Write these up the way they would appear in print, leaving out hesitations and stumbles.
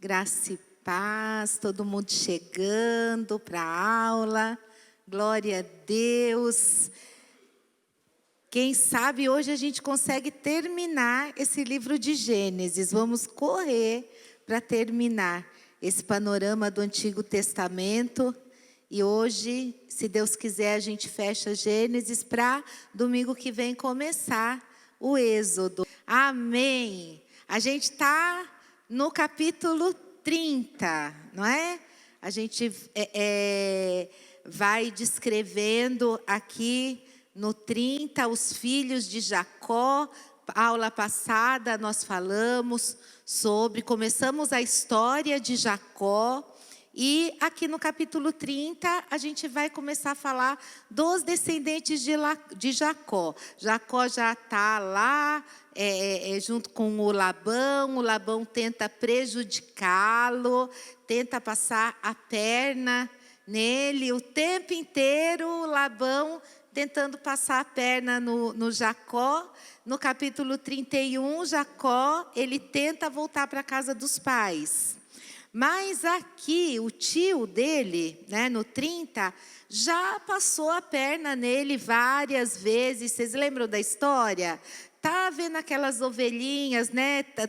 Graça e paz, todo mundo chegando para a aula. Glória a Deus. Quem sabe hoje a gente consegue terminar esse livro de Gênesis. Vamos correr para terminar esse panorama do Antigo Testamento. E hoje, se Deus quiser, a gente fecha Gênesis para domingo que vem começar o Êxodo. Amém. A gente está no capítulo 30, não é? A gente vai descrevendo aqui no 30 os filhos de Jacó. Aula passada nós começamos a história de Jacó. E aqui no capítulo 30, a gente vai começar a falar dos descendentes de Jacó. Jacó já está lá junto com o Labão tenta prejudicá-lo, tenta passar a perna nele. O tempo inteiro o Labão tentando passar a perna no Jacó. No capítulo 31, Jacó, ele tenta voltar para a casa dos pais. Mas aqui, o tio dele, no 30, já passou a perna nele várias vezes. Vocês lembram da história? Tá vendo aquelas ovelhinhas,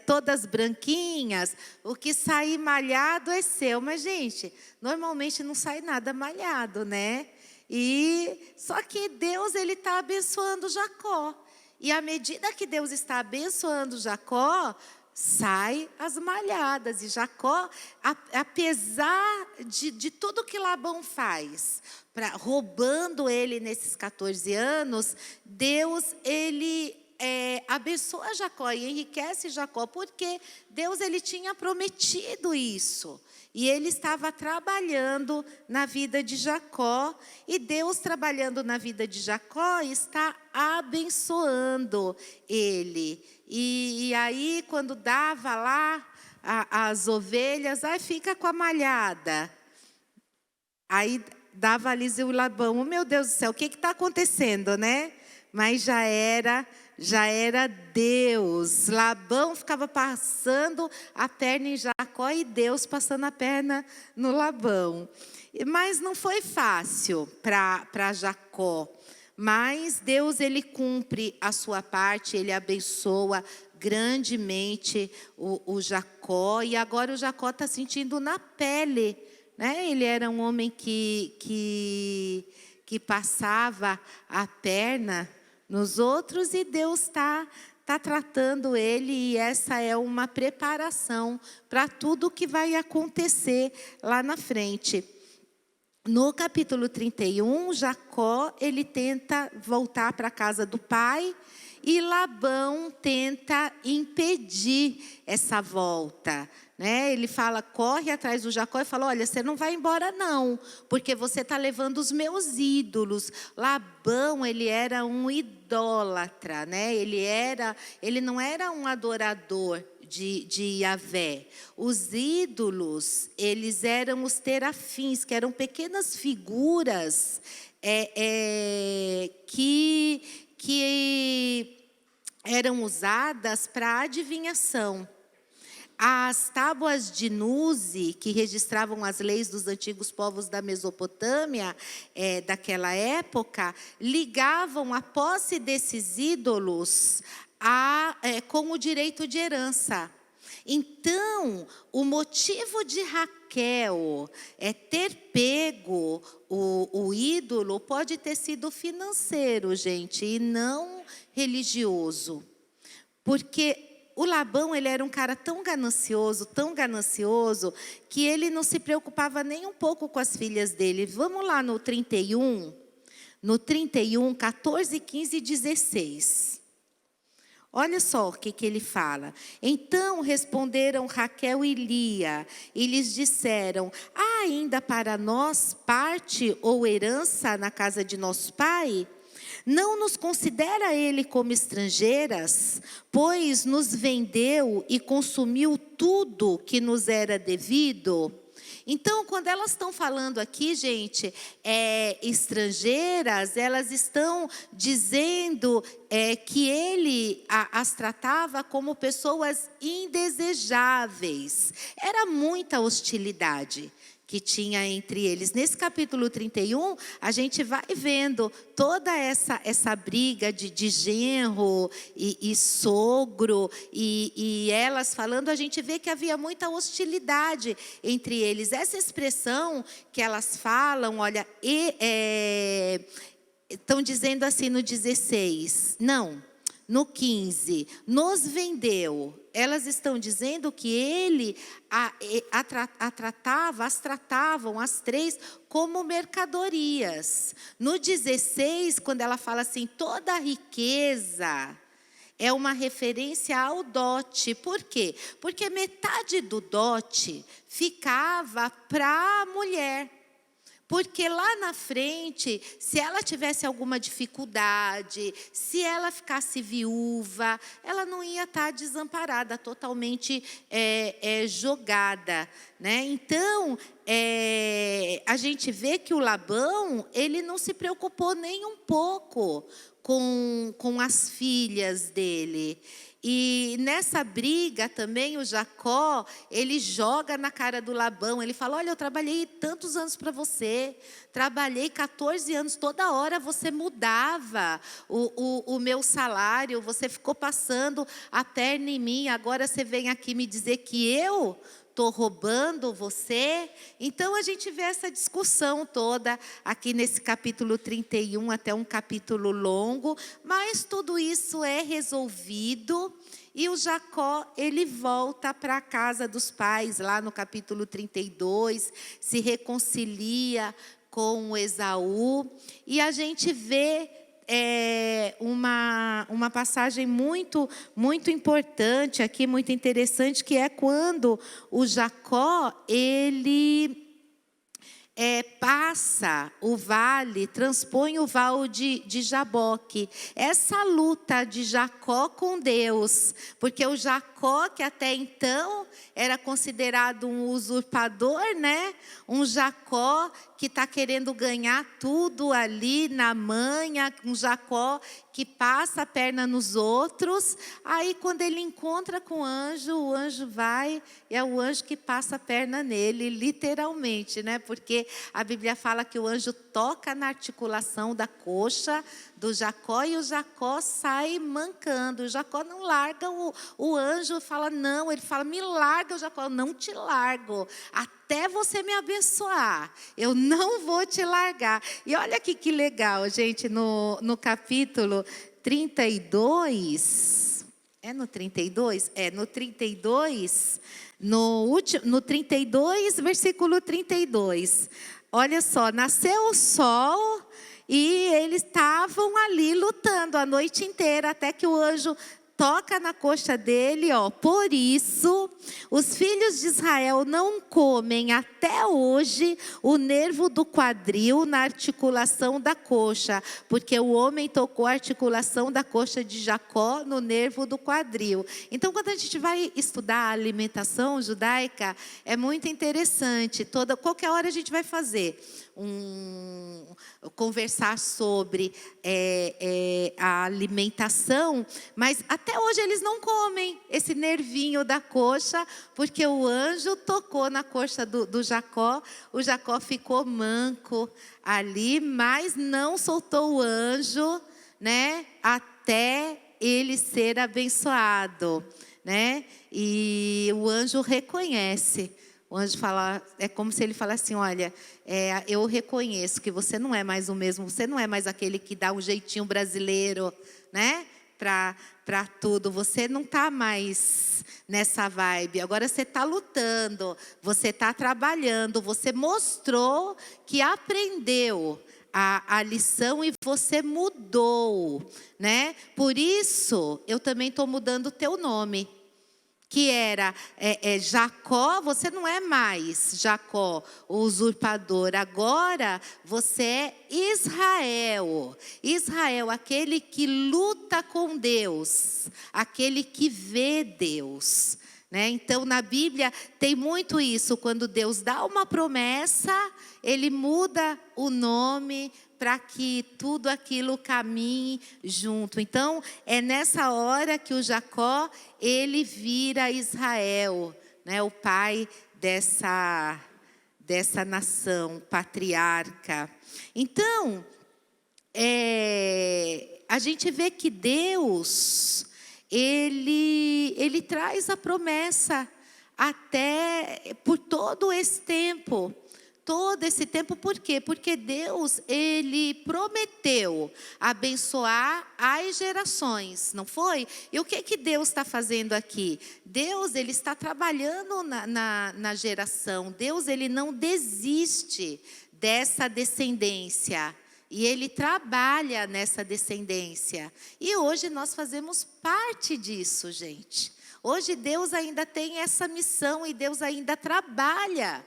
todas branquinhas? O que sair malhado é seu. Mas, gente, normalmente não sai nada malhado, né? Só que Deus, ele está abençoando Jacó. E à medida que Deus está abençoando Jacó, sai as malhadas. E Jacó, apesar de tudo que Labão faz, roubando ele nesses 14 anos, Deus, ele abençoa Jacó e enriquece Jacó, porque Deus, ele tinha prometido isso. E ele estava trabalhando na vida de Jacó. E Deus, trabalhando na vida de Jacó, está abençoando ele. E aí, quando dava lá as ovelhas, aí fica com a malhada. Aí dava ali o Labão. Oh, meu Deus do céu, o que está acontecendo, né? Mas já era Deus. Labão ficava passando a perna em Jacó e Deus passando a perna no Labão. Mas não foi fácil para Jacó. Mas Deus, ele cumpre a sua parte, ele abençoa grandemente o Jacó. E agora o Jacó está sentindo na pele, né? Ele era um homem que passava a perna nos outros, e Deus está tratando ele, e essa é uma preparação para tudo que vai acontecer lá na frente. No capítulo 31, Jacó, ele tenta voltar para a casa do pai, e Labão tenta impedir essa volta. Ele fala, corre atrás do Jacó e fala, olha, você não vai embora não, porque você está levando os meus ídolos. Labão, ele era um idólatra, ele não era um adorador de Yahvé. Os ídolos, eles eram os terafins, que eram pequenas figuras que eram usadas para adivinhação. As tábuas de Nuzi, que registravam as leis dos antigos povos da Mesopotâmia, daquela época, ligavam a posse desses ídolos com o direito de herança. Então, o motivo de Raquel ter pego o ídolo pode ter sido financeiro, gente, e não religioso. Porque o Labão, ele era um cara tão ganancioso, que ele não se preocupava nem um pouco com as filhas dele. Vamos lá no 31, 14, 15 e 16. Olha só o que ele fala. Então responderam Raquel e Lia, e lhes disseram, há ainda para nós parte ou herança na casa de nosso pai? Não nos considera ele como estrangeiras, pois nos vendeu e consumiu tudo que nos era devido? Então, quando elas estão falando aqui, gente, estrangeiras, elas estão dizendo que ele as tratava como pessoas indesejáveis. Era muita hostilidade que tinha entre eles. Nesse capítulo 31, a gente vai vendo toda essa briga de genro e sogro, e elas falando, a gente vê que havia muita hostilidade entre eles. Essa expressão que elas falam, olha, estão dizendo assim no 16, não, no 15, nos vendeu. Elas estão dizendo que ele as tratavam, as três, como mercadorias. No 16, quando ela fala assim, toda a riqueza, é uma referência ao dote. Por quê? Porque metade do dote ficava para a mulher. Porque lá na frente, se ela tivesse alguma dificuldade, se ela ficasse viúva, ela não ia estar desamparada, totalmente jogada, né? Então, a gente vê que o Labão, ele não se preocupou nem um pouco com as filhas dele. E nessa briga também o Jacó, ele joga na cara do Labão, ele fala, olha, eu trabalhei tantos anos para você, trabalhei 14 anos, toda hora você mudava o meu salário, você ficou passando a perna em mim, agora você vem aqui me dizer que eu estou roubando você. Então a gente vê essa discussão toda aqui nesse capítulo 31, até um capítulo longo, mas tudo isso é resolvido e o Jacó, ele volta para a casa dos pais, lá no capítulo 32, se reconcilia com o Esaú, e a gente vê uma passagem muito importante aqui, muito interessante, que é quando o Jacó, ele passa o vale, transpõe o vale de Jaboque. Essa luta de Jacó com Deus, porque o Jacó, que até então era considerado um usurpador, né? Um Jacó que está querendo ganhar tudo ali na manha, um Jacó que passa a perna nos outros. Aí quando ele encontra com o anjo vai, e é o anjo que passa a perna nele, literalmente, né? Porque a Bíblia fala que o anjo toca na articulação da coxa do Jacó e o Jacó sai mancando. O Jacó não larga o anjo, fala não, ele fala, me larga, o Jacó, eu não te largo, até você me abençoar, eu não vou te largar. E olha aqui que legal, gente, no capítulo 32, no 32? No 32, no 32, versículo 32. Olha só, nasceu o sol e eles estavam ali lutando a noite inteira, até que o anjo toca na coxa dele, ó. Por isso, os filhos de Israel não comem até hoje o nervo do quadril na articulação da coxa, porque o homem tocou a articulação da coxa de Jacó no nervo do quadril. Então, quando a gente vai estudar a alimentação judaica, é muito interessante. Qualquer hora a gente vai fazer conversar sobre a alimentação, mas até hoje eles não comem esse nervinho da coxa, porque o anjo tocou na coxa do Jacó, o Jacó ficou manco ali, mas não soltou o anjo, né, até ele ser abençoado, né? E o anjo reconhece. O anjo fala, é como se ele falasse assim, olha, eu reconheço que você não é mais o mesmo, você não é mais aquele que dá um jeitinho brasileiro, né? Para tudo, você não está mais nessa vibe, agora você está lutando, você está trabalhando, você mostrou que aprendeu a lição e você mudou, né? Por isso, eu também estou mudando o teu nome. Que era Jacó, você não é mais Jacó, o usurpador. Agora você é Israel. Israel, aquele que luta com Deus, aquele que vê Deus, né? Então, na Bíblia tem muito isso. Quando Deus dá uma promessa, Ele muda o nome para que tudo aquilo caminhe junto. Então, é nessa hora que o Jacó, ele vira Israel, né? O pai dessa nação, patriarca. Então, a gente vê que Deus, Ele traz a promessa até por todo esse tempo. Todo esse tempo, por quê? Porque Deus, Ele prometeu abençoar as gerações, não foi? E o que Deus está fazendo aqui? Deus, Ele está trabalhando na geração. Deus, Ele não desiste dessa descendência. E Ele trabalha nessa descendência. E hoje nós fazemos parte disso, gente. Hoje Deus ainda tem essa missão e Deus ainda trabalha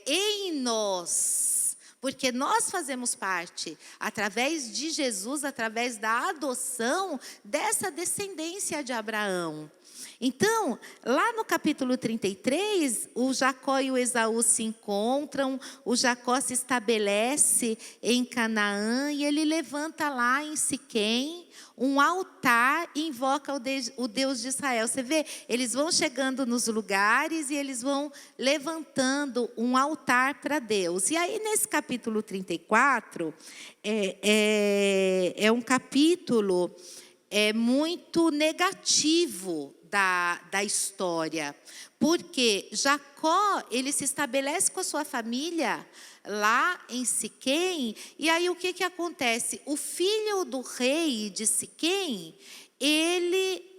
em nós, porque nós fazemos parte, através de Jesus, através da adoção dessa descendência de Abraão. Então, lá no capítulo 33, o Jacó e o Esaú se encontram, o Jacó se estabelece em Canaã e ele levanta lá em Siquém um altar e invoca o Deus de Israel. Você vê, eles vão chegando nos lugares e eles vão levantando um altar para Deus. E aí nesse capítulo 34, é um capítulo muito negativo da história, porque Jacó, ele se estabelece com a sua família lá em Siquém, e aí o que acontece? O filho do rei de Siquém, ele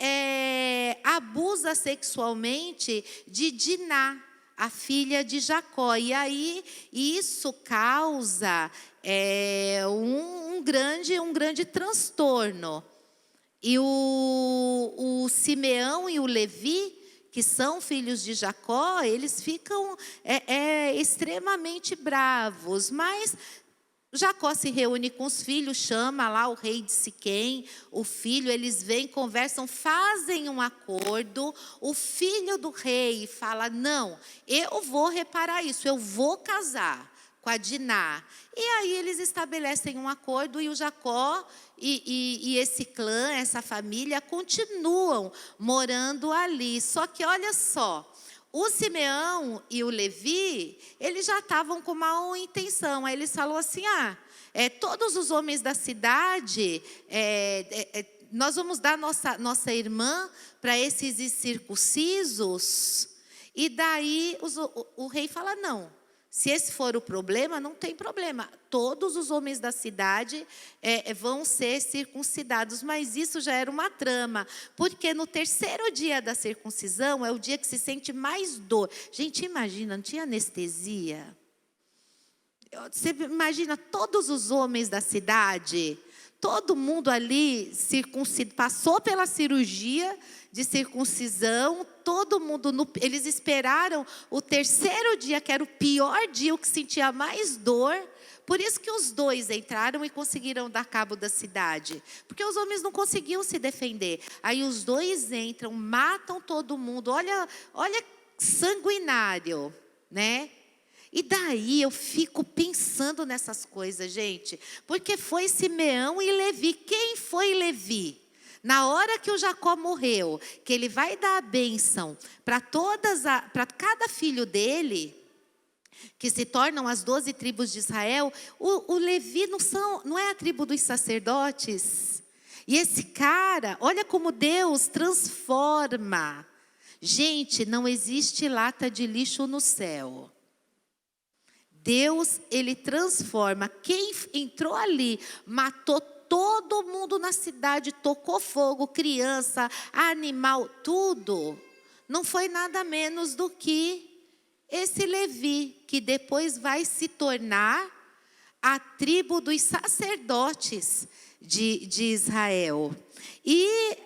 abusa sexualmente de Diná, a filha de Jacó, e aí isso causa um grande transtorno. E o Simeão e o Levi, que são filhos de Jacó, eles ficam extremamente bravos. Mas Jacó se reúne com os filhos, chama lá o rei de Siquém, o filho, eles vêm, conversam, fazem um acordo. O filho do rei fala: não, eu vou reparar isso, eu vou casar com a Diná. E aí eles estabelecem um acordo e o Jacó e esse clã, essa família, continuam morando ali. Só que olha só, o Simeão e o Levi, eles já estavam com mal intenção. Aí eles falaram assim: todos os homens da cidade, nós vamos dar nossa irmã para esses incircuncisos. E daí o rei fala: não. Se esse for o problema, não tem problema. Todos os homens da cidade vão ser circuncidados. Mas isso já era uma trama. Porque no terceiro dia da circuncisão é o dia que se sente mais dor. Gente, imagina, não tinha anestesia? Você imagina todos os homens da cidade, todo mundo ali passou pela cirurgia de circuncisão, todo mundo, eles esperaram o terceiro dia, que era o pior dia, o que sentia mais dor. Por isso que os dois entraram e conseguiram dar cabo da cidade. Porque os homens não conseguiam se defender. Aí os dois entram, matam todo mundo. Olha sanguinário, né? E daí eu fico pensando nessas coisas, gente. Porque foi Simeão e Levi. Quem foi Levi? Na hora que o Jacó morreu, que ele vai dar a bênção para cada filho dele, que se tornam as 12 tribos de Israel, o Levi não é a tribo dos sacerdotes. E esse cara, olha como Deus transforma. Gente, não existe lata de lixo no céu. Deus, Ele transforma. Quem entrou ali, matou todo mundo na cidade, tocou fogo, criança, animal, tudo. Não foi nada menos do que esse Levi, que depois vai se tornar a tribo dos sacerdotes de Israel. E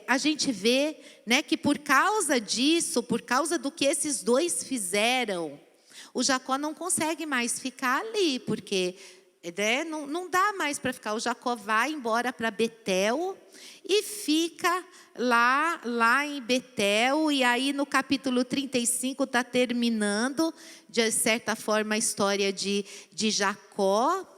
a gente vê, né, que por causa disso, por causa do que esses dois fizeram, o Jacó não consegue mais ficar ali, porque né? Não dá mais para ficar. O Jacó vai embora para Betel e fica lá em Betel. E aí no capítulo 35 está terminando, de certa forma, a história de Jacó.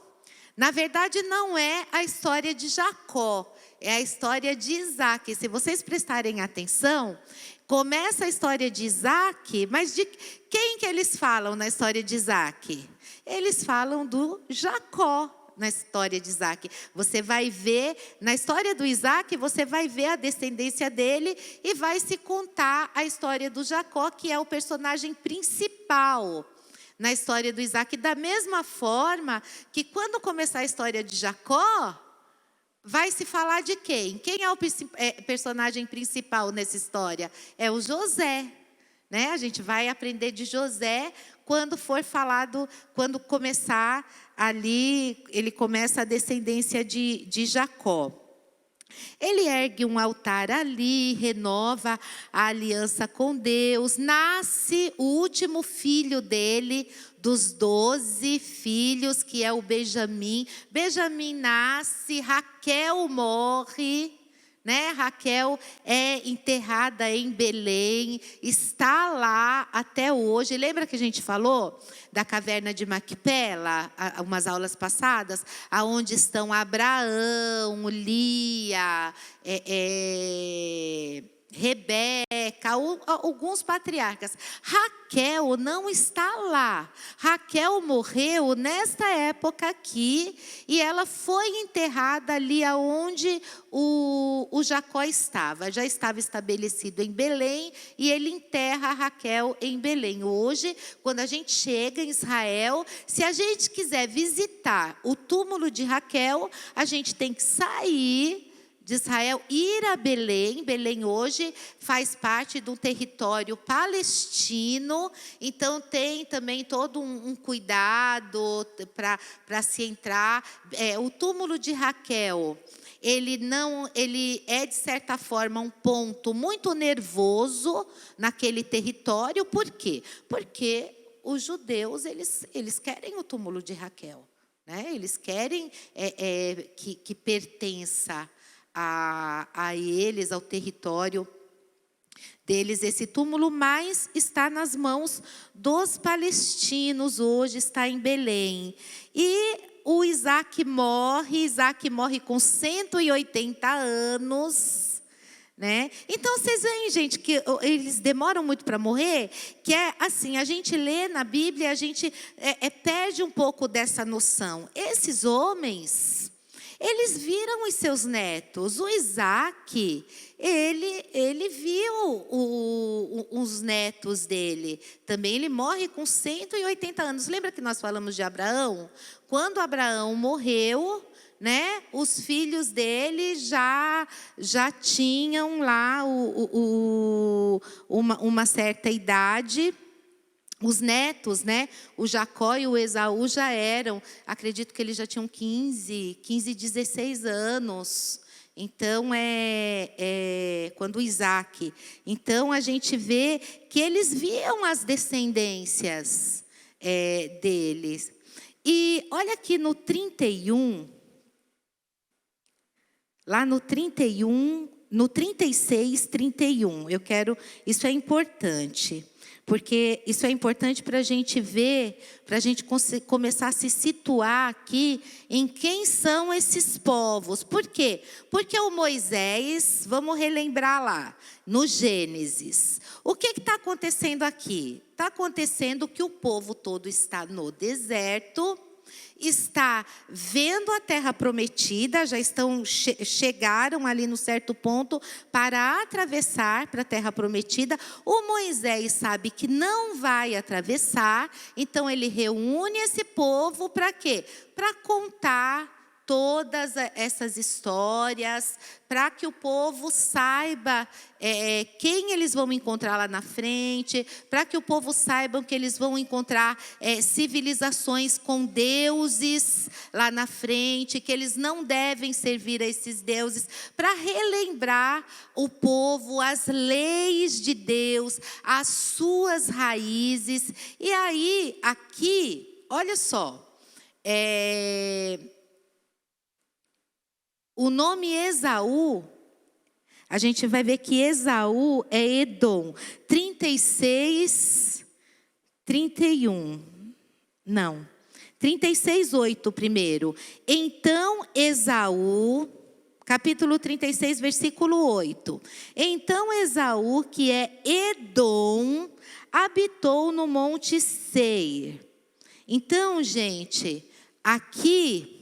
Na verdade, não é a história de Jacó, é a história de Isaac. Se vocês prestarem atenção, começa a história de Isaac, mas de quem que eles falam na história de Isaac? Eles falam do Jacó na história de Isaac. Você vai ver, na história do Isaac, você vai ver a descendência dele e vai se contar a história do Jacó, que é o personagem principal na história do Isaac. Da mesma forma que quando começar a história de Jacó, vai se falar de quem? Quem é o personagem principal nessa história? É o José, né? A gente vai aprender de José quando for falado, quando começar ali, ele começa a descendência de Jacó. Ele ergue um altar ali, renova a aliança com Deus. Nasce o último filho dele, dos 12 filhos, que é o Benjamim. Benjamim nasce, Raquel morre, né? Raquel é enterrada em Belém, está lá até hoje. Lembra que a gente falou da caverna de Macpela, umas aulas passadas, aonde estão Abraão, Lia, Rebeca, alguns patriarcas. Raquel não está lá. Raquel morreu nesta época aqui e ela foi enterrada ali aonde o Jacó estava. Já estava estabelecido em Belém e ele enterra Raquel em Belém. Hoje, quando a gente chega em Israel, se a gente quiser visitar o túmulo de Raquel, a gente tem que sair de Israel, ir a Belém. Belém hoje faz parte de um território palestino, então tem também todo um cuidado para se entrar. O túmulo de Raquel, ele é de certa forma um ponto muito nervoso naquele território. Por quê? Porque os judeus, eles querem o túmulo de Raquel, né? Eles querem que pertença a eles, ao território deles, esse túmulo, mas está nas mãos dos palestinos, hoje está em Belém. E o Isaac morre com 180 anos, né? Então vocês veem, gente, que eles demoram muito para morrer, que é assim, a gente lê na Bíblia, a gente perde um pouco dessa noção. Esses homens, eles viram os seus netos. O Isaac, ele viu os netos dele. Também ele morre com 180 anos. Lembra que nós falamos de Abraão? Quando Abraão morreu, né, os filhos dele já tinham lá uma certa idade. Os netos, né, o Jacó e o Esaú já eram, acredito que eles já tinham 15, 16 anos. Então, quando o Isaac. Então, a gente vê que eles viam as descendências deles. E olha aqui no 31, lá no 31, no 36, 31, isso é importante. Porque isso é importante para a gente ver, para a gente começar a se situar aqui em quem são esses povos. Por quê? Porque o Moisés, vamos relembrar lá, no Gênesis. O que está acontecendo aqui? Está acontecendo que o povo todo está no deserto, está vendo a terra prometida, já chegaram ali no certo ponto para atravessar para a terra prometida. O Moisés sabe que não vai atravessar, então ele reúne esse povo para quê? Para contar todas essas histórias, para que o povo saiba quem eles vão encontrar lá na frente, para que o povo saiba que eles vão encontrar civilizações com deuses lá na frente, que eles não devem servir a esses deuses, para relembrar o povo as leis de Deus, as suas raízes. E aí, aqui, olha só, o nome Esaú, a gente vai ver que Esaú é Edom. 36, 31. Não. 36:8 primeiro. Então Esaú, capítulo 36, versículo 8. Então Esaú, que é Edom, habitou no monte Seir. Então, gente, aqui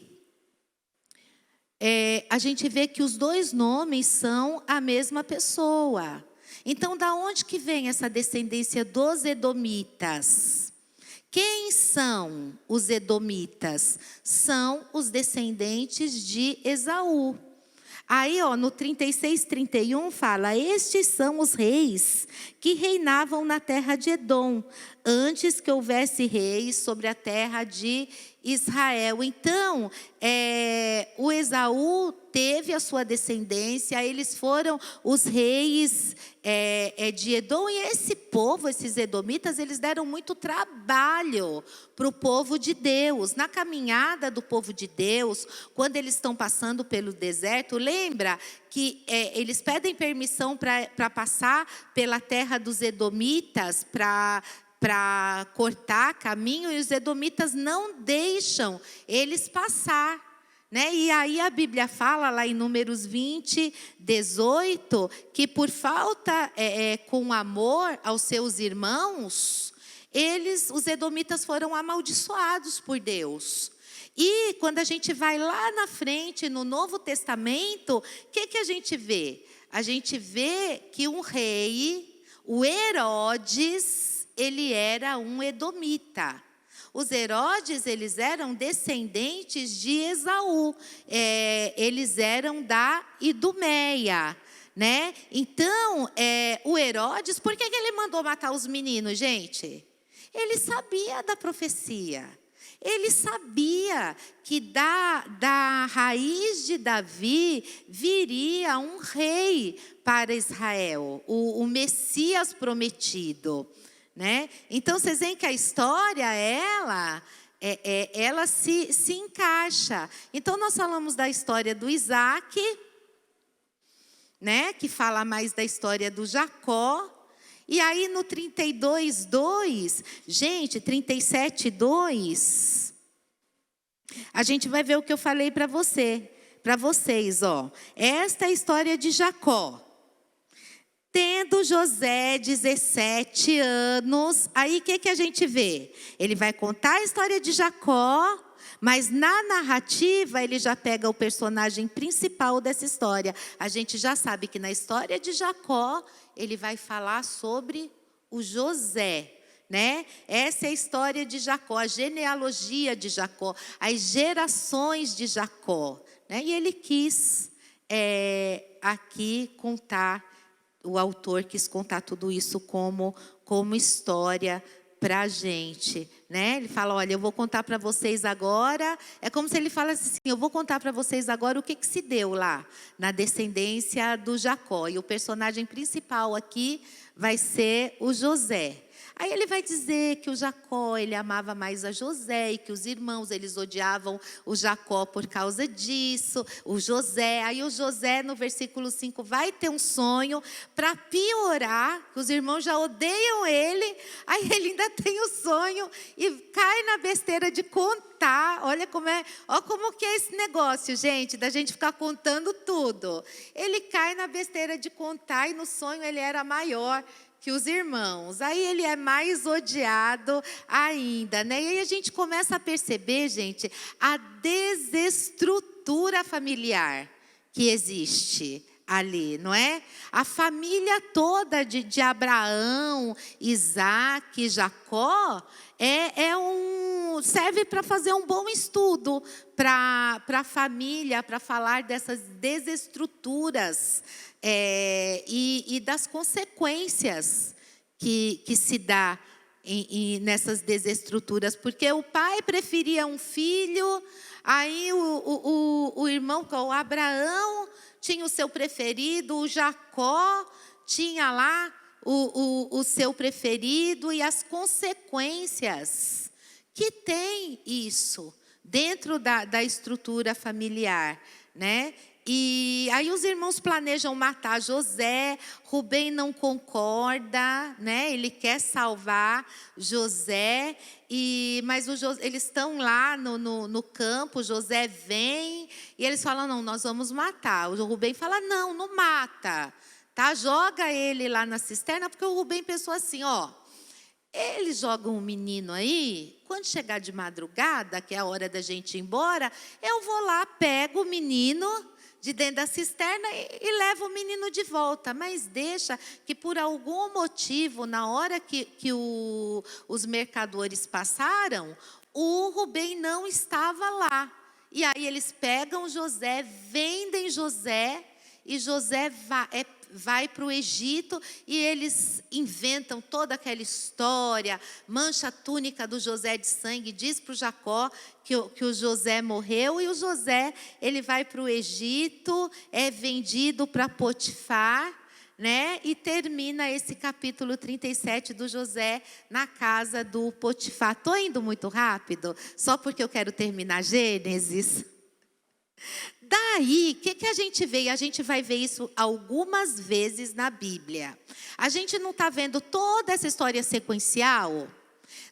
a gente vê que os dois nomes são a mesma pessoa. Então, da onde que vem essa descendência dos edomitas? Quem são os edomitas? São os descendentes de Esaú. Aí, no 36, 31 fala: estes são os reis que reinavam na terra de Edom, antes que houvesse reis sobre a terra de Israel. Então, o Esaú teve a sua descendência, eles foram os reis de Edom, e esse povo, esses edomitas, eles deram muito trabalho para o povo de Deus. Na caminhada do povo de Deus, quando eles estão passando pelo deserto, lembra que eles pedem permissão para passar pela terra dos edomitas, para cortar caminho, e os edomitas não deixam eles passar, né? E aí a Bíblia fala lá em Números 20, 18, que por falta com amor aos seus irmãos, os edomitas foram amaldiçoados por Deus. E quando a gente vai lá na frente, no Novo Testamento, o que a gente vê? A gente vê que um rei, o Herodes, ele era um edomita. Os Herodes, eles eram descendentes de Esaú. Eles eram da Idumeia, né? Então, o Herodes, por que ele mandou matar os meninos, gente? Ele sabia da profecia. Ele sabia que da raiz de Davi viria um rei para Israel, o Messias prometido, né? Então, vocês veem que a história, ela se encaixa. Então, nós falamos da história do Isaac, né? Que fala mais da história do Jacó. E aí, no 32:2, gente, 37:2, a gente vai ver o que eu falei para vocês, ó. Esta é a história de Jacó. Tendo José 17 anos, aí o que a gente vê? Ele vai contar a história de Jacó, mas na narrativa ele já pega o personagem principal dessa história. A gente já sabe que na história de Jacó, ele vai falar sobre o José, né? Essa é a história de Jacó, a genealogia de Jacó, as gerações de Jacó, né? E ele quis aqui contar. O autor quis contar tudo isso como história para a gente, né? Ele fala, olha, eu vou contar para vocês agora. É como se ele falasse assim, eu vou contar para vocês agora o que se deu lá na descendência do Jacó. E o personagem principal aqui vai ser o José. Aí ele vai dizer que o Jacó, ele amava mais a José, e que os irmãos, eles odiavam o Jacó por causa disso, o José. Aí o José, no versículo 5, vai ter um sonho para piorar, que os irmãos já odeiam ele, aí ele ainda tem o sonho e cai na besteira de contar. Olha como que é esse negócio, gente, da gente ficar contando tudo. Ele cai na besteira de contar, e no sonho ele era maior que os irmãos. Aí ele é mais odiado ainda, né? E aí a gente começa a perceber, gente, a desestrutura familiar que existe ali, não é? A família toda de Abraão, Isaac, Jacó, serve para fazer um bom estudo para a família, para falar dessas desestruturas e das consequências que se dá nessas desestruturas, porque o pai preferia um filho, aí o irmão, o Abraão, tinha o seu preferido, o Jacó tinha lá o seu preferido, e as consequências que tem isso dentro da estrutura familiar, né? E aí os irmãos planejam matar José, Rubem não concorda, né? Ele quer salvar José, mas eles estão lá no campo, José vem e eles falam, não, nós vamos matar. O Rubem fala, não, não mata, tá? Joga ele lá na cisterna, porque o Rubem pensou assim, ó, eles jogam um menino aí, quando chegar de madrugada, que é a hora da gente ir embora, eu vou lá, pego o menino de dentro da cisterna e levo o menino de volta. Mas deixa que por algum motivo, na hora que os mercadores passaram, o Rubem não estava lá. E aí eles pegam José, vendem José, e José vai para o Egito e eles inventam toda aquela história, mancha a túnica do José de sangue, diz para o Jacó que o José morreu, e o José, ele vai para o Egito, é vendido para Potifar, né? E termina esse capítulo 37 do José na casa do Potifar. Estou indo muito rápido, só porque eu quero terminar Gênesis. Daí, o que a gente vê? A gente vai ver isso algumas vezes na Bíblia. A gente não está vendo toda essa história sequencial?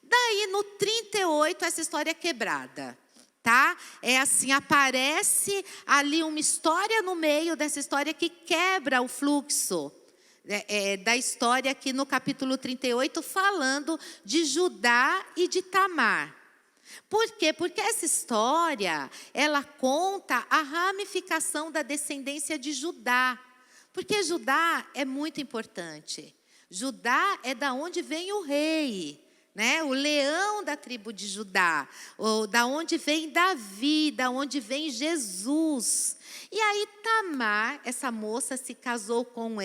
Daí, no 38, essa história é quebrada. Tá? É assim, aparece ali uma história no meio dessa história que quebra o fluxo da história aqui no capítulo 38, falando de Judá e de Tamar. Por quê? Porque essa história, ela conta a ramificação da descendência de Judá. Porque Judá é muito importante. Judá é da onde vem o rei, né? O leão da tribo de Judá. Ou da onde vem Davi, da onde vem Jesus. E aí Tamar, essa moça, se casou com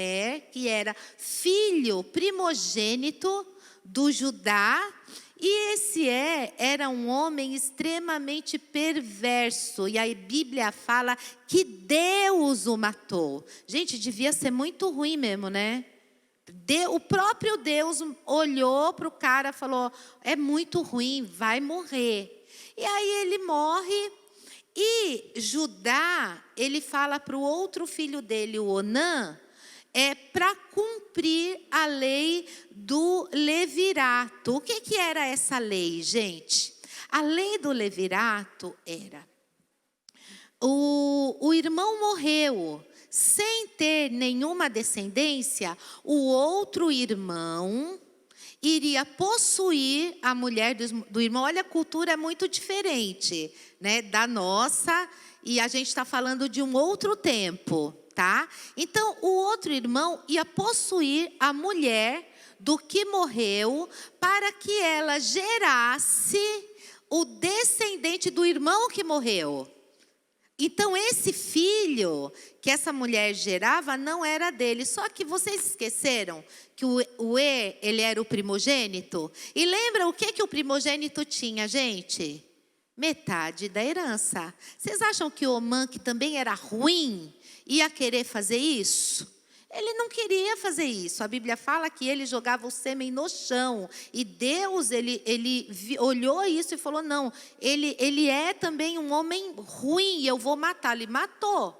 que era filho primogênito do Judá. E esse era um homem extremamente perverso. E a Bíblia fala que Deus o matou. Gente, devia ser muito ruim mesmo, né? O próprio Deus olhou para o cara e falou, é muito ruim, vai morrer. E aí ele morre. E Judá, ele fala para o outro filho dele, o Onã, para cumprir a lei do levirato. O que era essa lei, gente? A lei do levirato era, o irmão morreu sem ter nenhuma descendência, o outro irmão iria possuir a mulher do irmão. Olha, a cultura é muito diferente, né, da nossa, e a gente está falando de um outro tempo. Tá? Então, o outro irmão ia possuir a mulher do que morreu para que ela gerasse o descendente do irmão que morreu. Então, esse filho que essa mulher gerava não era dele. Só que vocês esqueceram que ele era o primogênito? E lembra o que o primogênito tinha, gente? Metade da herança. Vocês acham que Omã, que também era ruim, ia querer fazer isso? Ele não queria fazer isso. A Bíblia fala que ele jogava o sêmen no chão. E Deus, ele olhou isso e falou, não, ele é também um homem ruim, eu vou matá-lo. Ele matou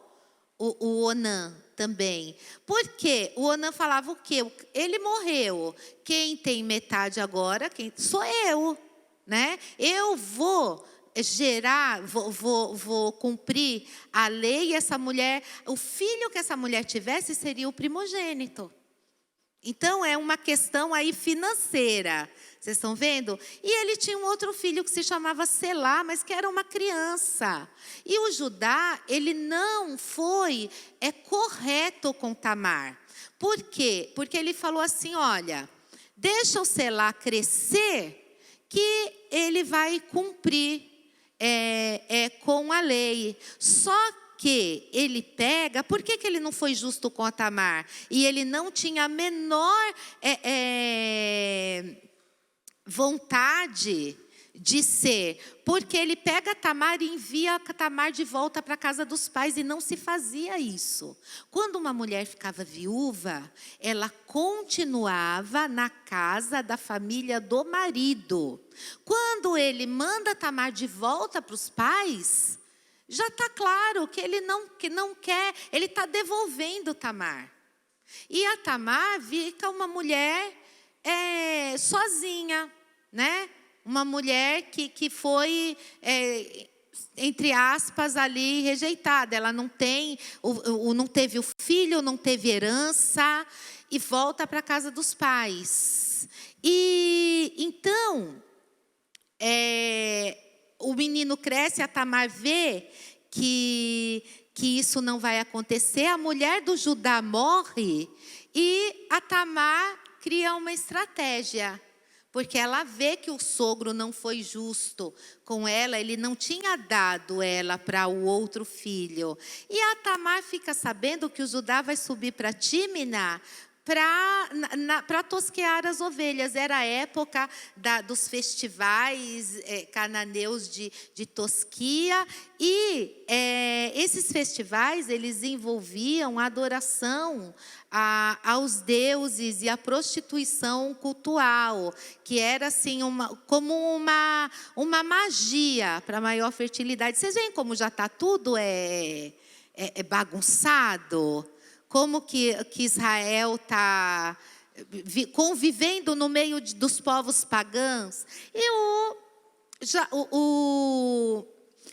o Onã também. Por quê? O Onã falava o quê? Ele morreu. Quem tem metade agora? Sou eu, né? Eu vou gerar, vou cumprir a lei, e essa mulher, o filho que essa mulher tivesse seria o primogênito. Então é uma questão aí financeira, vocês estão vendo? E ele tinha um outro filho que se chamava Selá, mas que era uma criança. E o Judá, ele não foi correto com Tamar. Por quê? Porque ele falou assim, olha, deixa o Selá crescer, que ele vai cumprir com a lei. Só que ele pega, por que ele não foi justo com a Tamar? E ele não tinha a menor vontade de ser, porque ele pega Tamar e envia Tamar de volta para a casa dos pais, e não se fazia isso. Quando uma mulher ficava viúva, ela continuava na casa da família do marido. Quando ele manda Tamar de volta para os pais, já está claro que ele não quer, ele está devolvendo Tamar. E a Tamar fica uma mulher sozinha, né? Uma mulher que foi, entre aspas, ali rejeitada. Ela não teve o filho, não teve herança, e volta para a casa dos pais. E então, o menino cresce, a Tamar vê que isso não vai acontecer. A mulher do Judá morre e a Tamar cria uma estratégia. Porque ela vê que o sogro não foi justo com ela, ele não tinha dado ela para o outro filho. E a Tamar fica sabendo que o Judá vai subir para Tímina para tosquear as ovelhas. Era a época dos festivais cananeus de tosquia. E esses festivais, eles envolviam a adoração aos deuses e a prostituição cultual, que era assim como uma magia para maior fertilidade. Vocês veem como já está tudo bagunçado? Como que Israel está convivendo no meio dos povos pagãos. E o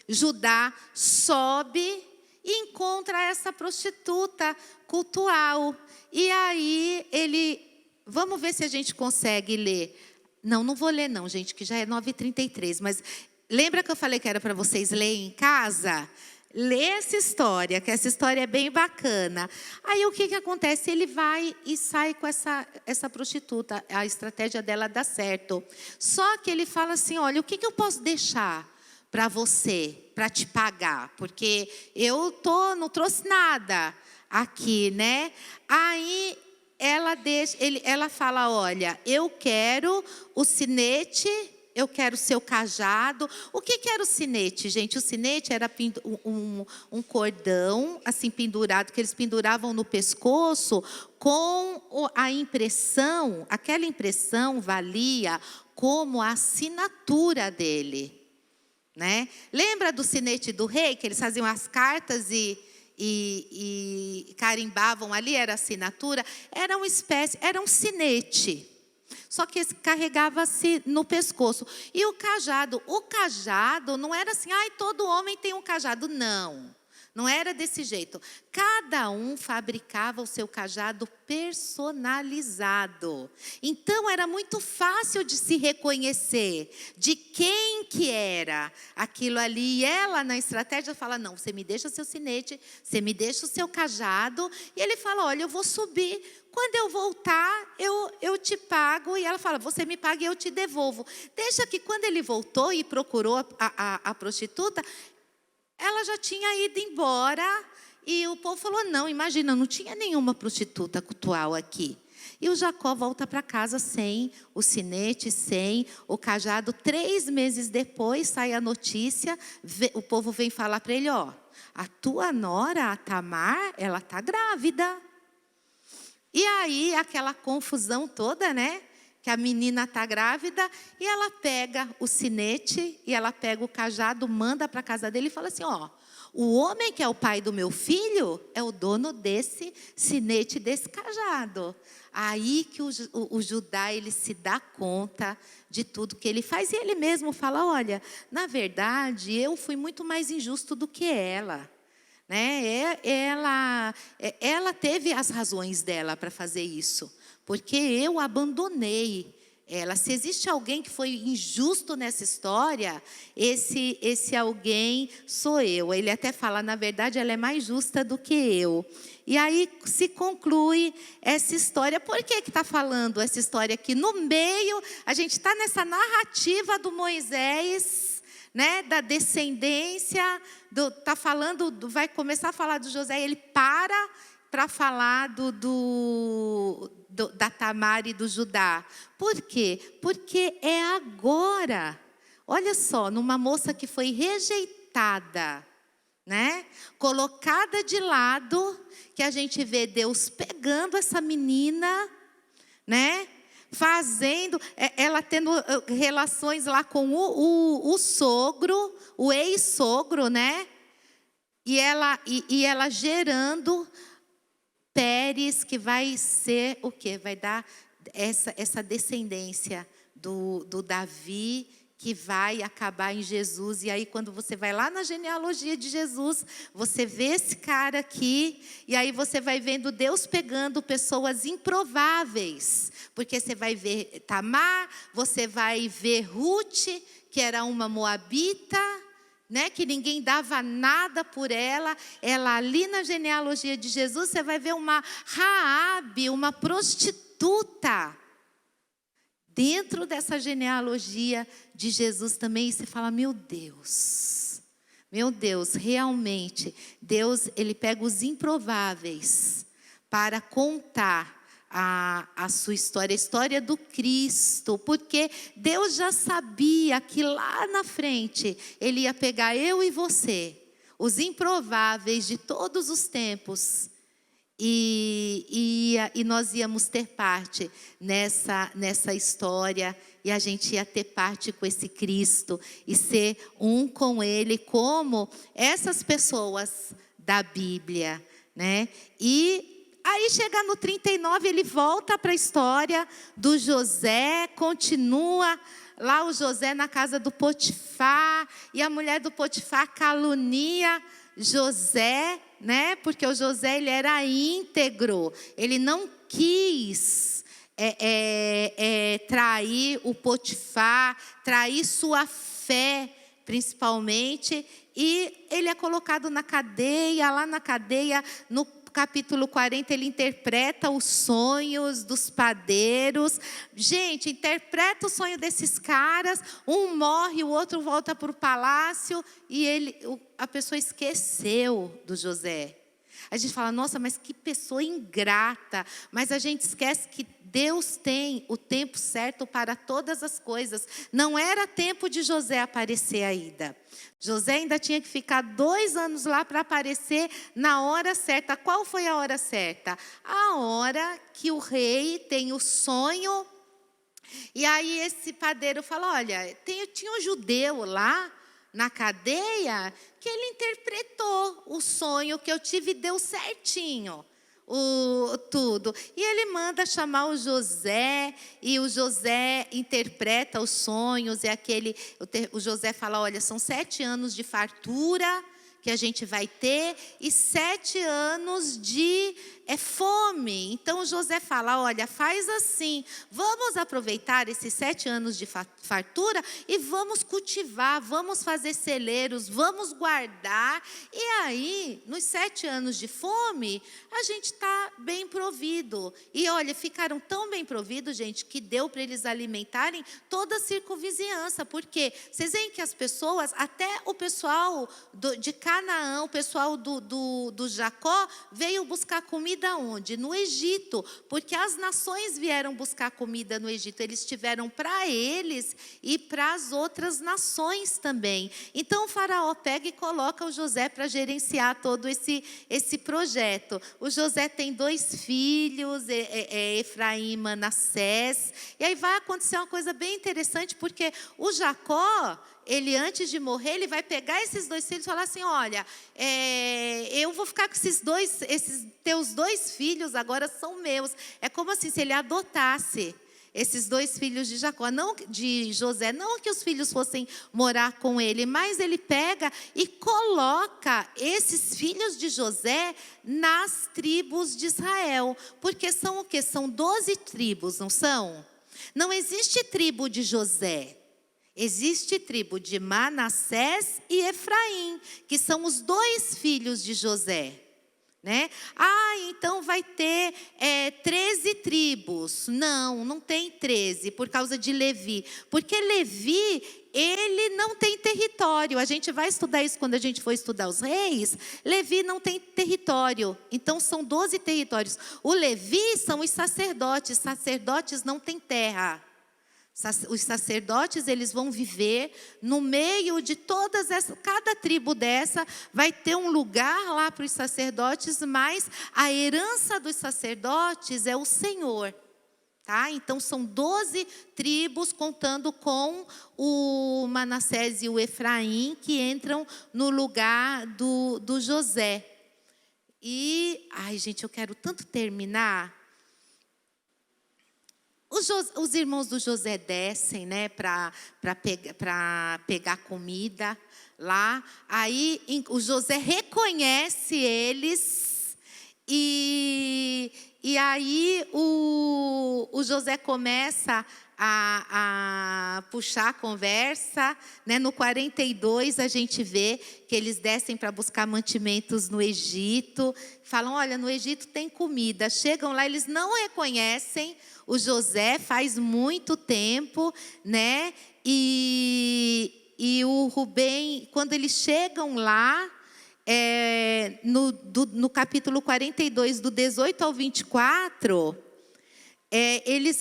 Judá sobe e encontra essa prostituta cultual. E aí vamos ver se a gente consegue ler. Não vou ler não, gente, que já é 9h33. Mas lembra que eu falei que era para vocês lerem em casa? Lê essa história, que essa história é bem bacana. Aí o que acontece? Ele vai e sai com essa prostituta. A estratégia dela dá certo. Só que ele fala assim, olha, o que eu posso deixar para você, para te pagar? Porque eu não trouxe nada aqui, né? Aí ela fala, olha, eu quero o sinete, eu quero o seu cajado. O que era o sinete, gente? O sinete era um cordão assim pendurado, que eles penduravam no pescoço com a impressão. Aquela impressão valia como a assinatura dele, né? Lembra do sinete do rei, que eles faziam as cartas e carimbavam ali, era assinatura? Era um sinete. Só que esse carregava-se no pescoço. E o cajado não era assim, todo homem tem um cajado. Não era desse jeito. Cada um fabricava o seu cajado personalizado. Então era muito fácil de se reconhecer de quem que era aquilo ali. E ela, na estratégia, fala, não, você me deixa seu sinete, você me deixa o seu cajado. E ele fala, olha, eu vou subir. Quando eu voltar, eu te pago. E ela fala, você me paga e eu te devolvo. Deixa que quando ele voltou e procurou a prostituta, ela já tinha ido embora. E o povo falou, não, imagina, não tinha nenhuma prostituta cultual aqui. E o Jacó volta para casa sem o sinete, sem o cajado. 3 meses depois sai a notícia, o povo vem falar para ele, ó, a tua nora, a Tamar, ela está grávida. E aí, aquela confusão toda, né? Que a menina está grávida, e ela pega o sinete, e ela pega o cajado, manda para a casa dele e fala assim, ó, o homem que é o pai do meu filho é o dono desse sinete, desse cajado. Aí que o Judá, ele se dá conta de tudo que ele faz, e ele mesmo fala, olha, na verdade, eu fui muito mais injusto do que ela. Né? Ela teve as razões dela para fazer isso, porque eu abandonei ela. Se existe alguém que foi injusto nessa história, esse alguém sou eu. Ele até fala, na verdade, ela é mais justa do que eu. E aí se conclui essa história. Por que está falando essa história aqui? No meio, a gente está nessa narrativa do Moisés, né, da descendência, tá falando, vai começar a falar do José, ele para falar da Tamar e do Judá. Por quê? Porque é agora. Olha só, numa moça que foi rejeitada, né? Colocada de lado, que a gente vê Deus pegando essa menina, né? Fazendo, ela tendo relações lá com o sogro, o ex-sogro, né? E ela gerando Pérez, que vai ser o quê? Vai dar essa descendência do Davi, que vai acabar em Jesus. E aí quando você vai lá na genealogia de Jesus, você vê esse cara aqui, e aí você vai vendo Deus pegando pessoas improváveis, porque você vai ver Tamar, você vai ver Ruth, que era uma moabita, né, que ninguém dava nada por ela. Ela ali na genealogia de Jesus, você vai ver uma Raabe, uma prostituta, dentro dessa genealogia de Jesus também. E você fala, meu Deus, realmente, Deus, Ele pega os improváveis para contar a sua história, a história do Cristo, porque Deus já sabia que lá na frente Ele ia pegar eu e você, os improváveis de todos os tempos, e nós íamos ter parte nessa história, e a gente ia ter parte com esse Cristo, e ser um com Ele, como essas pessoas da Bíblia, né? E aí chega no 39, ele volta para a história do José, continua lá o José na casa do Potifar, e a mulher do Potifar calunia José, né? Porque o José, ele era íntegro, ele não quis trair o Potifar, trair sua fé, principalmente, e ele é colocado na cadeia. Lá na cadeia, no capítulo 40, ele interpreta os sonhos dos padeiros. Gente, interpreta o sonho desses caras. Um morre, o outro volta para o palácio. E a pessoa esqueceu do José. A gente fala, nossa, mas que pessoa ingrata. Mas a gente esquece que Deus tem o tempo certo para todas as coisas. Não era tempo de José aparecer ainda. José ainda tinha que ficar 2 anos lá para aparecer na hora certa. Qual foi a hora certa? A hora que o rei tem o sonho. E aí esse padeiro fala, olha, tinha um judeu lá na cadeia, que ele interpretou o sonho que eu tive e deu certinho tudo. E ele manda chamar o José, e o José interpreta os sonhos, e o José fala, olha, são 7 anos de fartura que a gente vai ter, e 7 anos de fome. Então José fala, olha, faz assim, vamos aproveitar esses 7 anos de fartura e vamos cultivar, vamos fazer celeiros, vamos guardar, e aí, nos 7 anos de fome, a gente está bem provido. E olha, ficaram tão bem providos, gente, que deu para eles alimentarem toda a circunvizinhança, porque vocês veem que as pessoas, até o pessoal de Canaã, o pessoal do Jacó, veio buscar comida onde? No Egito, porque as nações vieram buscar comida no Egito, eles tiveram para eles e para as outras nações também. Então o faraó pega e coloca o José para gerenciar todo esse projeto. O José tem 2 filhos, Efraim e Manassés, e aí vai acontecer uma coisa bem interessante, porque o Jacó, ele antes de morrer, ele vai pegar esses 2 filhos e falar assim, olha, eu vou ficar com esses teus 2 filhos agora são meus. É como assim, se ele adotasse esses 2 filhos de Jacó, não de José, não que os filhos fossem morar com ele, mas ele pega e coloca esses filhos de José nas tribos de Israel, porque são o quê? São 12 tribos, não são? Não existe tribo de José. Existe tribo de Manassés e Efraim, que são os 2 filhos de José, né? Então vai ter 13 tribos. Não tem 13, por causa de Levi. Porque Levi, ele não tem território. A gente vai estudar isso quando a gente for estudar os reis. Levi não tem território. Então são 12 territórios. O Levi são os sacerdotes. Sacerdotes não têm terra. Os sacerdotes, eles vão viver no meio de todas essas, cada tribo dessa vai ter um lugar lá para os sacerdotes, mas a herança dos sacerdotes é o Senhor. Tá? Então, são 12 tribos, contando com o Manassés e o Efraim, que entram no lugar do José. E, ai gente, eu quero tanto terminar. Os irmãos do José descem, né, para pegar comida lá. Aí o José reconhece eles e aí o José começa a puxar a conversa, né? No 42 a gente vê que eles descem para buscar mantimentos no Egito. Falam, olha, no Egito tem comida. Chegam lá, eles não reconhecem o José faz muito tempo, né? E o Rubem, quando eles chegam lá, no capítulo 42, do 18 ao 24,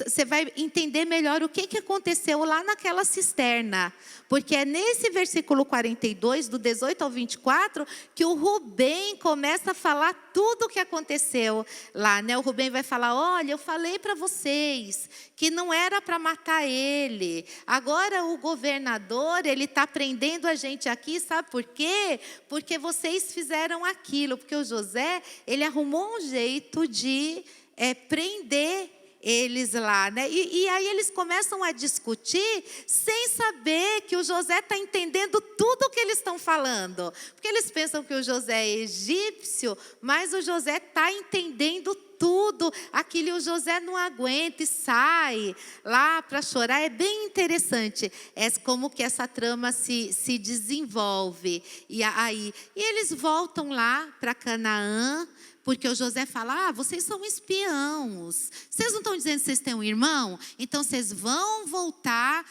você vai entender melhor o que aconteceu lá naquela cisterna. Porque é nesse versículo 42, do 18 ao 24, que o Rubem começa a falar tudo o que aconteceu lá, né? O Rubem vai falar, olha, eu falei para vocês que não era para matar ele. Agora o governador, ele está prendendo a gente aqui, sabe por quê? Porque vocês fizeram aquilo. Porque o José, ele arrumou um jeito de prender eles lá, né? E aí eles começam a discutir sem saber que o José está entendendo tudo o que eles estão falando. Porque eles pensam que o José é egípcio, mas o José está entendendo tudo. Aquilo o José não aguenta e sai lá para chorar. É bem interessante como que essa trama se desenvolve. E eles voltam lá para Canaã, porque o José fala, vocês são espiãos. Vocês não estão dizendo que vocês têm um irmão? Então, vocês vão voltar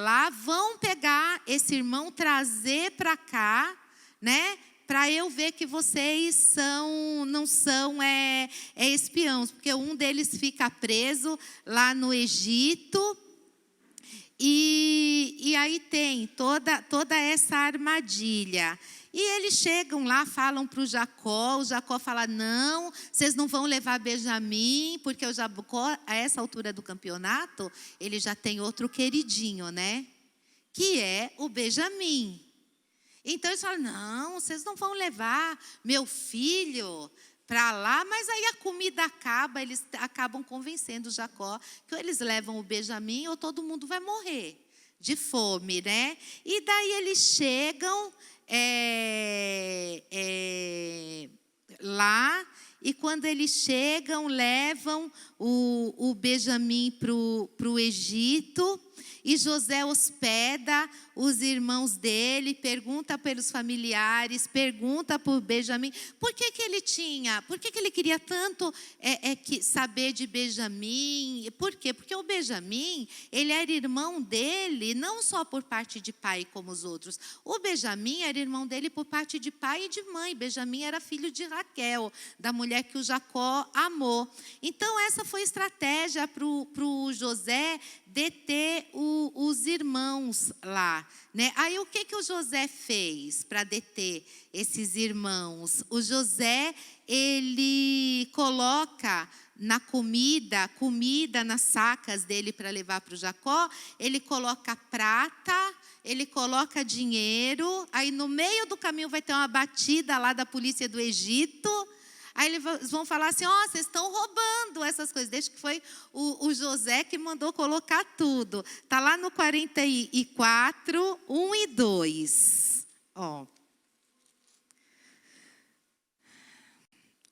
lá, vão pegar esse irmão, trazer para cá, né? Para eu ver que vocês não são espiãos. Porque um deles fica preso lá no Egito. E aí tem toda essa armadilha. E eles chegam lá, falam para o Jacó fala, não, vocês não vão levar Benjamim, porque o Jacó, a essa altura do campeonato, ele já tem outro queridinho, né? Que é o Benjamim. Então eles falam, não, vocês não vão levar meu filho para lá, mas aí a comida acaba, eles acabam convencendo o Jacó que ou eles levam o Benjamim ou todo mundo vai morrer de fome, né? E daí eles chegam lá, e quando eles chegam, levam o Benjamim para o Egito, e José hospeda os irmãos dele, pergunta pelos familiares, pergunta por Benjamim, por que ele queria tanto saber de Benjamim? Por quê? Porque o Benjamim, ele era irmão dele, não só por parte de pai como os outros. O Benjamim era irmão dele por parte de pai e de mãe. Benjamim era filho de Raquel, da mulher que o Jacó amou. Então, essa foi a estratégia para o José deter os irmãos lá, né? Aí o que o José fez para deter esses irmãos? O José, ele coloca na comida nas sacas dele para levar para o Jacó, ele coloca prata, ele coloca dinheiro, aí no meio do caminho vai ter uma batida lá da polícia do Egito. Aí eles vão falar assim, vocês estão roubando essas coisas. Desde que foi o José que mandou colocar tudo. Está lá no 44, 1 e 2.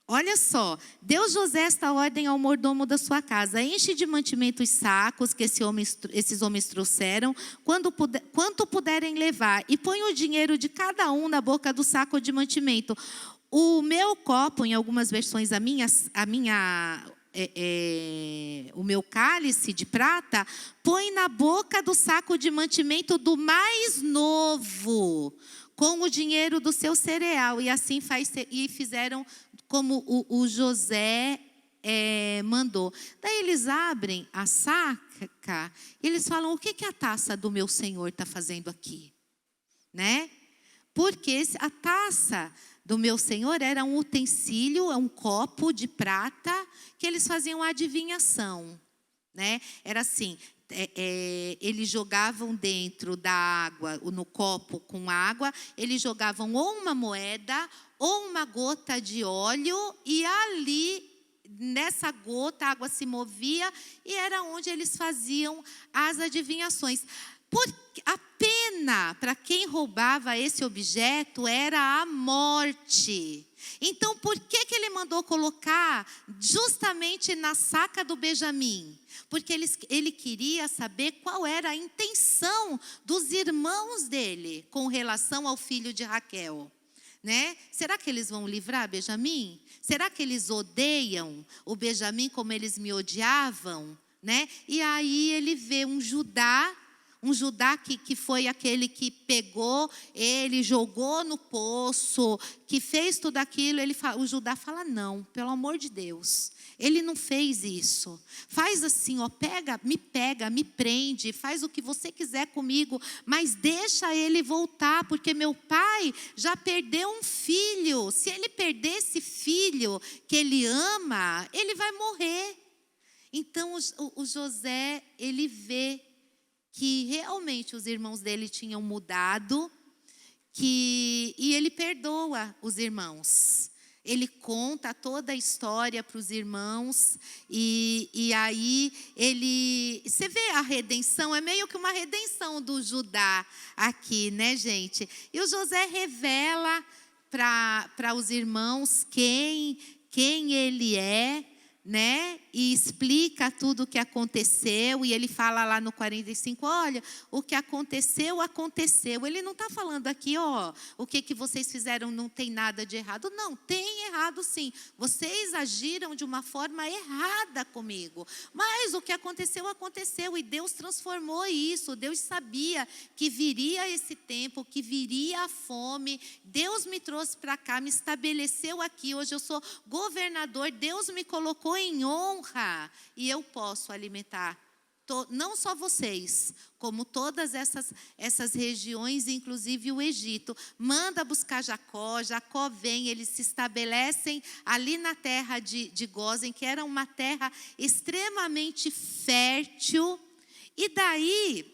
Olha só, deu José esta ordem ao mordomo da sua casa: enche de mantimento os sacos que esses homens trouxeram, quanto puderem levar, e põe o dinheiro de cada um na boca do saco de mantimento. O meu copo, em algumas versões, o meu cálice de prata, põe na boca do saco de mantimento do mais novo, com o dinheiro do seu cereal. E assim fizeram como o José mandou. Daí eles abrem a saca e eles falam: o que a taça do meu Senhor está fazendo aqui? Né? Porque a taça do meu Senhor era um utensílio, um copo de prata que eles faziam adivinhação, né? Era assim, eles jogavam dentro da água, no copo com água, eles jogavam ou uma moeda ou uma gota de óleo, e ali, nessa gota, a água se movia e era onde eles faziam as adivinhações. A pena para quem roubava esse objeto era a morte. Então, por que ele mandou colocar justamente na saca do Benjamim? Porque ele queria saber qual era a intenção dos irmãos dele com relação ao filho de Raquel. Né? Será que eles vão livrar Benjamim? Será que eles odeiam o Benjamim como eles me odiavam? Né? E aí ele vê um Judá que foi aquele que pegou ele, jogou no poço, que fez tudo aquilo. O Judá fala: não, pelo amor de Deus, ele não fez isso. Faz assim, ó, pega, me prende, faz o que você quiser comigo, mas deixa ele voltar, porque meu pai já perdeu um filho. Se ele perder esse filho que ele ama, ele vai morrer. Então o José, ele vê que realmente os irmãos dele tinham mudado, e ele perdoa os irmãos. Ele conta toda a história para os irmãos, e aí você vê a redenção, é meio que uma redenção do Judá aqui, né, gente? E o José revela para os irmãos quem ele é, né? E explica tudo o que aconteceu, e ele fala lá no 45, olha, o que aconteceu. Ele não está falando aqui, ó, o que vocês fizeram não tem nada de errado. Não, tem errado sim. Vocês agiram de uma forma errada comigo. Mas o que aconteceu, e Deus transformou isso. Deus sabia que viria esse tempo, que viria a fome. Deus me trouxe para cá, me estabeleceu aqui. Hoje eu sou governador, Deus me colocou em honra, e eu posso alimentar não só vocês, como todas essas regiões, inclusive o Egito. Manda buscar Jacó vem, eles se estabelecem ali na terra de Gósen, que era uma terra extremamente fértil. E daí,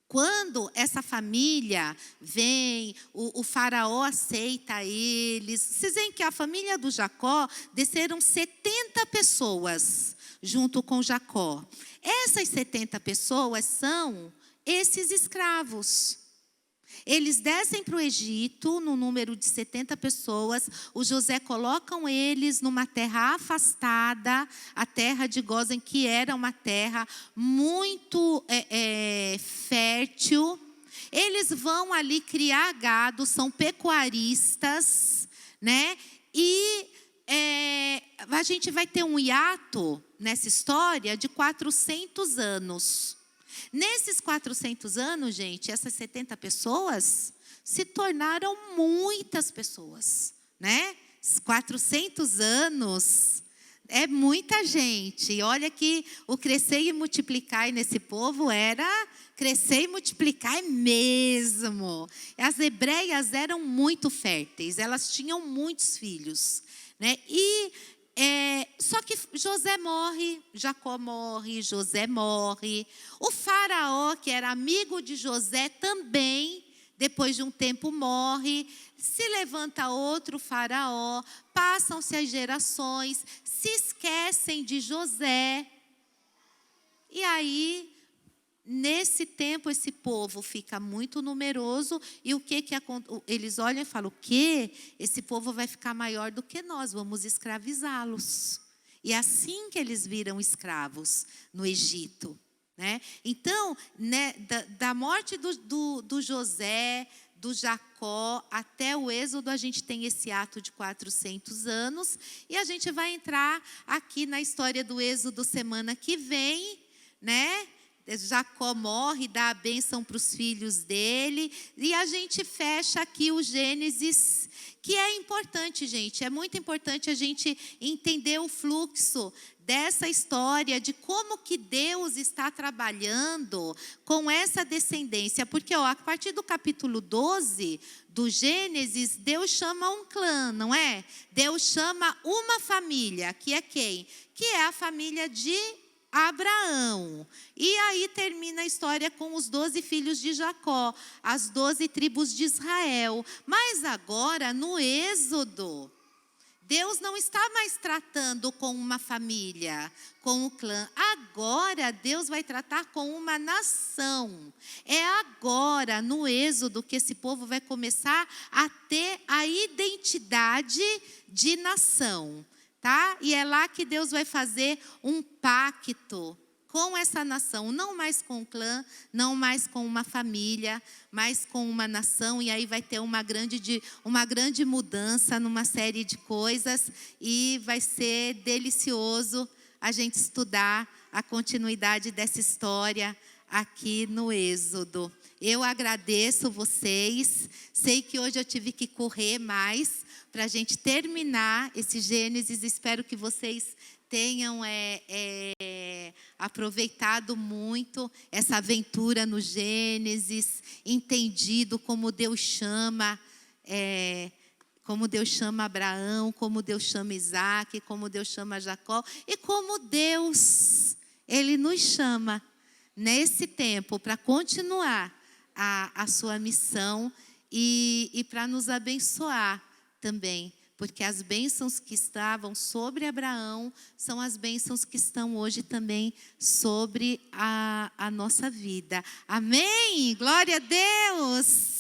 quando essa família vem, o faraó aceita eles. Vocês veem que a família do Jacó desceram 70 pessoas junto com Jacó. Essas 70 pessoas são esses escravos. Eles descem para o Egito, no número de 70 pessoas. O José colocam eles numa terra afastada, a terra de Gósen, que era uma terra muito fértil. Eles vão ali criar gado, são pecuaristas, né? E a gente vai ter um hiato nessa história de 400 anos. Nesses 400 anos, gente, essas 70 pessoas se tornaram muitas pessoas, né? 400 anos é muita gente. E olha que o crescer e multiplicar nesse povo era crescer e multiplicar mesmo. As hebreias eram muito férteis, elas tinham muitos filhos, né? Só que José morre, Jacó morre, José morre. O faraó, que era amigo de José, também, depois de um tempo, morre. Se levanta outro faraó, passam-se as gerações, se esquecem de José. E aí, nesse tempo, esse povo fica muito numeroso, e eles olham e falam: o quê? Esse povo vai ficar maior do que nós, vamos escravizá-los. E é assim que eles viram escravos no Egito, né? Então, né, da morte do José, do Jacó, até o Êxodo, a gente tem esse ato de 400 anos, e a gente vai entrar aqui na história do Êxodo semana que vem, né? Jacó morre, dá a bênção para os filhos dele, e a gente fecha aqui o Gênesis, que é importante, gente, é muito importante a gente entender o fluxo dessa história, de como que Deus está trabalhando com essa descendência, porque a partir do capítulo 12 do Gênesis, Deus chama um clã, não é? Deus chama uma família, que é quem? Que é a família de Abraão. E aí termina a história com os 12 filhos de Jacó, as 12 tribos de Israel. Mas agora, no Êxodo, Deus não está mais tratando com uma família, com o clã. Agora Deus vai tratar com uma nação. É agora, no Êxodo, que esse povo vai começar a ter a identidade de nação. Tá? E é lá que Deus vai fazer um pacto com essa nação, não mais com um clã, não mais com uma família, mas com uma nação, e aí vai ter uma grande mudança numa série de coisas, e vai ser delicioso a gente estudar a continuidade dessa história aqui no Êxodo. Eu agradeço vocês, sei que hoje eu tive que correr mais para a gente terminar esse Gênesis, espero que vocês tenham aproveitado muito essa aventura no Gênesis, entendido como Deus chama Abraão, como Deus chama Isaac, como Deus chama Jacó, e como Deus, Ele nos chama nesse tempo para continuar a sua missão e para nos abençoar também. Porque as bênçãos que estavam sobre Abraão são as bênçãos que estão hoje também sobre a nossa vida. Amém? Glória a Deus!